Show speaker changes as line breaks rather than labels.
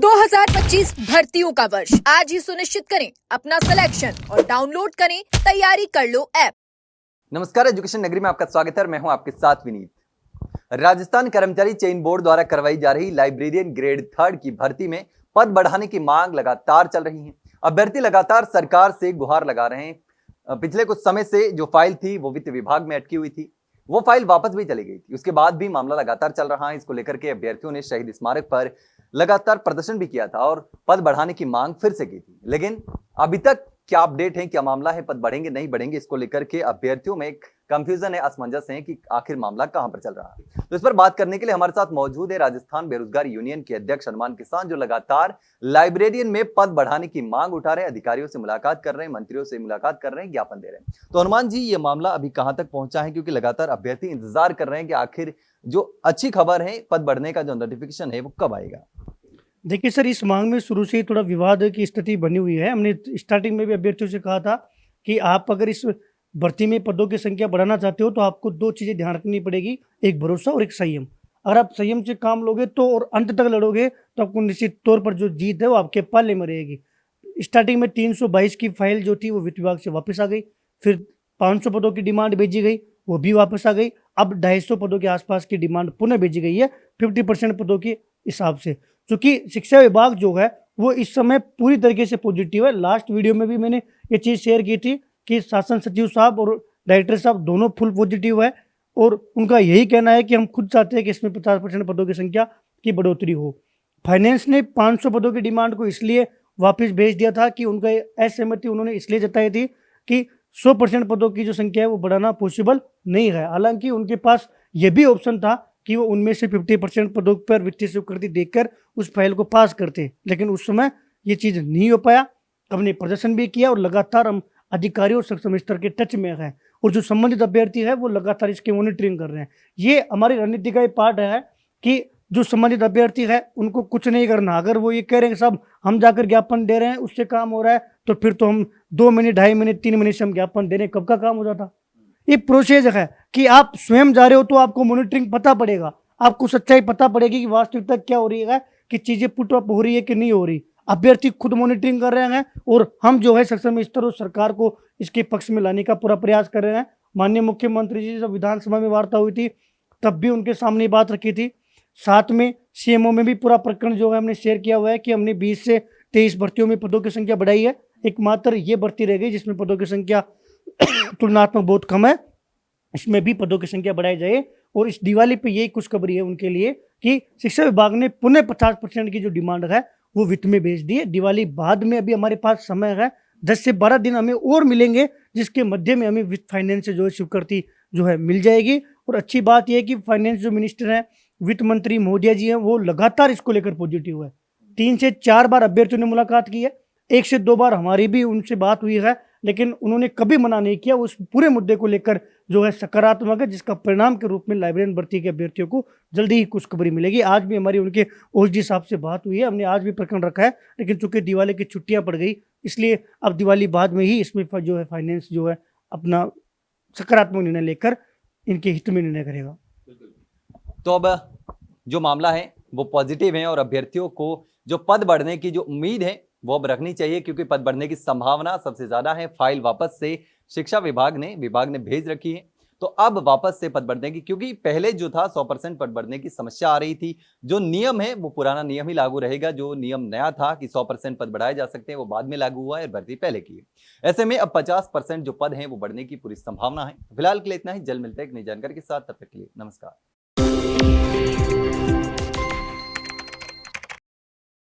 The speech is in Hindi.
2025 भर्तियों का वर्ष आज ही सुनिश्चित करें अपना सिलेक्शन और डाउनलोड करें तैयारी कर लो ऐप।
नमस्कार, एजुकेशन नगरी में आपका स्वागत है। मैं हूं आपके साथ विनीत। राजस्थान कर्मचारी चयन बोर्ड द्वारा करवाई जा रही लाइब्रेरियन ग्रेड 3 की भर्ती में पद बढ़ाने की मांग लगातार चल रही है। अभ्यर्थी लगातार सरकार से गुहार लगा रहे हैं। पिछले कुछ समय से जो फाइल थी वो वित्त विभाग में अटकी हुई थी, वो फाइल वापस भी चली गई थी। उसके बाद भी मामला लगातार चल रहा है। इसको लेकर के अभ्यर्थियों ने शहीद स्मारक पर लगातार प्रदर्शन भी किया था और पद बढ़ाने की मांग फिर से की थी। लेकिन अभी तक क्या अपडेट है, क्या मामला है, पद बढ़ेंगे नहीं बढ़ेंगे, इसको लेकर के अभ्यर्थियों में एक कंफ्यूजन है, असमंजस है कि आखिर मामला कहां पर चल रहा है। तो इस पर बात करने के लिए हमारे साथ मौजूद है राजस्थान बेरोजगार यूनियन के अध्यक्ष हनुमान किसान, जो लगातार लाइब्रेरियन में पद बढ़ाने की मांग उठा रहे हैं, अधिकारियों से मुलाकात कर रहे हैं, मंत्रियों से मुलाकात कर रहे हैं, ज्ञापन दे रहे हैं। तो हनुमान जी, ये मामला अभी कहां तक पहुंचा है? क्योंकि लगातार अभ्यर्थी इंतजार कर रहे हैं कि आखिर जो अच्छी खबर है, पद बढ़ने का जो नोटिफिकेशन है वो कब आएगा।
देखिए सर, इस मांग में शुरू से ही थोड़ा विवाद की स्थिति बनी हुई है। हमने स्टार्टिंग में भी अभ्यर्थियों से कहा था कि आप अगर इस भर्ती में पदों की संख्या बढ़ाना चाहते हो तो आपको दो चीज़ें ध्यान रखनी पड़ेगी, एक भरोसा और एक संयम। अगर आप संयम से काम लोगे तो और अंत तक लड़ोगे तो आपको निश्चित तौर पर जो जीत है वो आपके पाले में रहेगी। स्टार्टिंग में 322 की फाइल जो थी वो वित्त विभाग से वापस आ गई, फिर 500 पदों की डिमांड भेजी गई, वो भी वापस आ गई। अब 250 पदों के आसपास की डिमांड पुनः भेजी गई है 50% पदों के हिसाब से। क्योंकि शिक्षा विभाग जो है वो इस समय पूरी तरीके से पॉजिटिव है। लास्ट वीडियो में भी मैंने ये चीज़ शेयर की थी कि शासन सचिव साहब और डायरेक्टर साहब दोनों फुल पॉजिटिव है और उनका यही कहना है कि हम खुद चाहते हैं कि इसमें 50% पदों की संख्या की बढ़ोतरी हो। फाइनेंस ने 500 पदों की डिमांड को इसलिए वापस भेज दिया था कि उनका असहमति उन्होंने इसलिए जताई थी कि 100% पदों की जो संख्या है वो बढ़ाना पॉसिबल नहीं है। हालांकि उनके पास ये भी ऑप्शन था कि वो उनमें से 50% पदों पर वित्तीय स्वीकृति देकर उस फाइल को पास करते, लेकिन उस समय ये चीज़ नहीं हो पाया। हमने प्रदर्शन भी किया और लगातार हम अधिकारियों और सक्षम स्तर के टच में हैं और जो संबंधित अभ्यर्थी है वो लगातार इसकी मॉनिटरिंग कर रहे हैं। ये हमारी रणनीति का पार्ट है कि जो संबंधित अभ्यर्थी है उनको कुछ नहीं करना। अगर वो ये कह रहे हैं कि साहब हम जाकर ज्ञापन दे रहे हैं उससे काम हो रहा है, तो फिर तो हम 2 मिनट 2.5 मिनट 3 मिनट से हम ज्ञापन दे रहे हैं, कब का काम हो जाता। ये प्रोसेस है कि आप स्वयं जा रहे हो तो आपको मॉनिटरिंग पता पड़ेगा, आपको सच्चाई पता पड़ेगी कि वास्तविकता क्या हो रही है, कि चीज़ें पुट अप हो रही है कि नहीं हो रही। अभ्यर्थी खुद मॉनिटरिंग कर रहे हैं और हम जो है सक्षम स्तर और सरकार को इसके पक्ष में लाने का पूरा प्रयास कर रहे हैं। माननीय मुख्यमंत्री जी जब विधानसभा में वार्ता हुई थी तब भी उनके सामने बात रखी थी। साथ में सीएमओ में भी पूरा प्रकरण जो है हमने शेयर किया हुआ है कि हमने 20 से 23 भर्तियों में पदों की संख्या बढ़ाई है। एकमात्र ये भर्ती रह गई जिसमें पदों की संख्या तुलनात्मक बहुत कम है, इसमें भी पदों की संख्या बढ़ाई जाए। और इस दिवाली पे यही खुशखबरी है उनके लिए कि शिक्षा विभाग ने पुनः 50% की जो डिमांड है वो वित्त में भेज दी है। दिवाली बाद में अभी हमारे पास समय है, 10 से 12 दिन हमें और मिलेंगे, जिसके मध्य में हमें वित्त फाइनेंस से जो है स्वीकृति जो है मिल जाएगी। और अच्छी बात यह है कि फाइनेंस जो मिनिस्टर हैं, वित्त मंत्री महोदया जी हैं, वो लगातार इसको लेकर पॉजिटिव है। 3 से 4 बार अभ्यर्थियों ने मुलाकात की है, 1 से 2 बार हमारी भी उनसे बात हुई है, लेकिन उन्होंने कभी मना नहीं किया। उस पूरे मुद्दे को लेकर जो है सकारात्मक है, जिसका परिणाम के रूप में लाइब्रेरियन भर्ती के अभ्यर्थियों को जल्दी ही खुशखबरी मिलेगी। आज भी हमारी उनके ओएसडी साहब से बात हुई है, हमने आज भी प्रकरण रखा है, लेकिन चूंकि दिवाली की छुट्टियां पड़ गई इसलिए अब दिवाली बाद में ही इसमें जो है फाइनेंस जो है अपना सकारात्मक निर्णय लेकर इनके हित में निर्णय करेगा।
तो अब जो मामला है वो पॉजिटिव है और अभ्यर्थियों को जो पद बढ़ने की जो उम्मीद है वो अब रखनी चाहिए, क्योंकि पद बढ़ने की संभावना सबसे ज्यादा है। फाइल वापस से शिक्षा विभाग ने भेज रखी है, तो अब वापस से पद बढ़ने की, क्योंकि पहले जो था 100% पद बढ़ने की समस्या आ रही थी। जो नियम है वो पुराना नियम ही लागू रहेगा। जो नियम नया था कि 100% पद बढ़ाए जा सकते हैं वो बाद में लागू हुआ है और भर्ती पहले की है। ऐसे में अब 50% जो पद हैं वो बढ़ने की पूरी संभावना है। फिलहाल के लिए इतना ही, जल्द मिलते हैं एक नई जानकारी के साथ, तब तक के लिए नमस्कार।